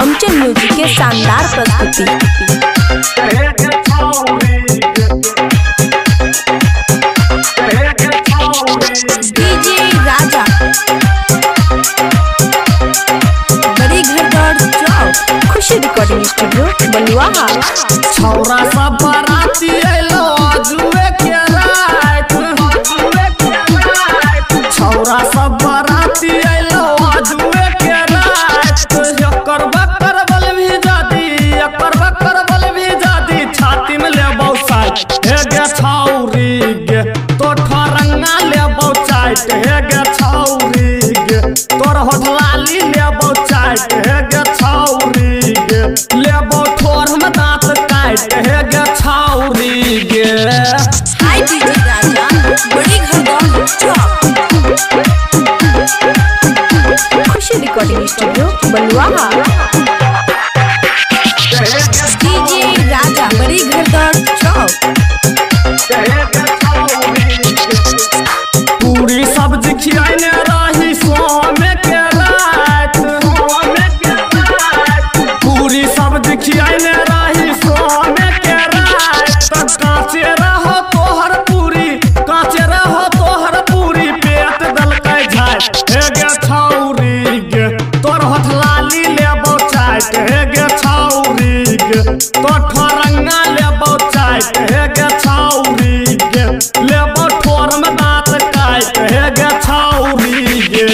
अमचल music के शानदार प्रस्तुति। डीजे राजा बड़ी घरदौड़ चौक, खुशी रिकॉर्डिंग स्टूडियो बलुआहा। छौरा सब बराती अइलो जुए के रात, छौरा सब बराती अइलो जुए के रात। एकर बकर बल भी जादी, एकर बकर बल भी जादी, छाती में लेबौ साइट। हे गे छौरी गे तो ठरंगा लेबौ चाइट। हे गे छौरी गे तोर होठलाली लेबौ चाइट। हे गे छौरी गे लेबौ ठोर में दांत काट। हे गे छौरी गे। हाय डीजे राजा बड़ी घरदौड़ चौक, खुशी रिकॉर्डिंग स्टूडियो बलुआहा। डीजे राजा बड़ी घरदौड़ चौक। पूरी सब्जी खियाने रही सोमे के रात, पूरी सब्जी खियाने रही सोमे के रात। कांचे रहो तोहर पूरी, कांचे रहो तोहर पूरी, पेट दलकै झाट। हे गे छौरी गे तोर होठलाली लेबौ चाट। हे गे छौरी गे तोर ठोरंगा लेबौ चाट। हे गे छौरी गे लेबौ ठोर में दांत काट। हे गे छौरी गे।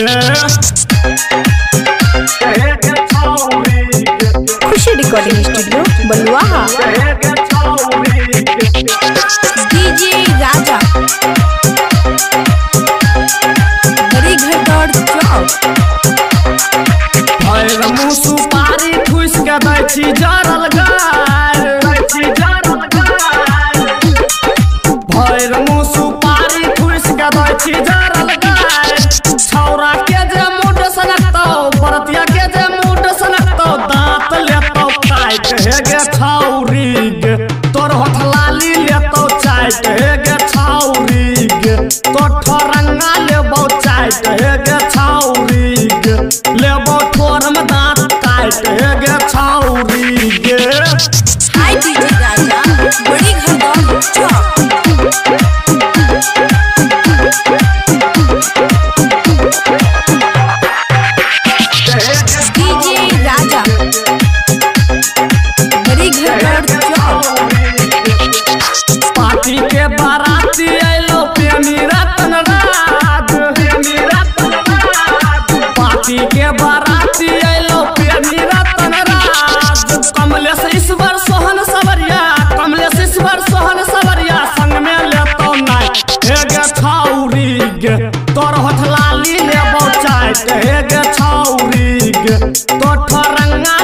हे गे छौरी गे। खुशी रिकॉर्डिंग स्टूडियो बलुआहा। हे गे छौरी गे। डीजे राजा बड़ी घरदौड़ चौक। भैर मुँह सुपारी ठुस के दै छी जरल गाय, दै छी जरल गाय। भैर मुँह सुपारी ठुस के दै छी जरल गाय। छौरा के जे मुड सनकतौ, बरतिया के जे मुड सनकतौ, दांत लेतौ काट। हे गे छौरी गे तोर होठलाली लेतौ चाट। हे गे छौरी गे तोर ठोरंगा लेबौ चाट। हे गे छौरी गे लेबौ ठोर में दांत काट। हे गे छौरी गे। हाय डीजे राजा बड़ी घरदौड़ चौक, डीजे राजा बड़ी घरदौड़ चौक। पार्टी के बाराती अइलो प्रेमी रतन रात, प्रेमी रतन रात। पार्टी के बाराती अइलो प्रेमी रतन रात। कमलेश ईश्वर सोहन सवरिया, कमलेश ईश्वर सोहन सवरिया, संग में लेतौ नाइट। हे गे छौरी गे तोर होठलाली लेबौ चाट। हे गे छौरी गे तोर ठोरंगा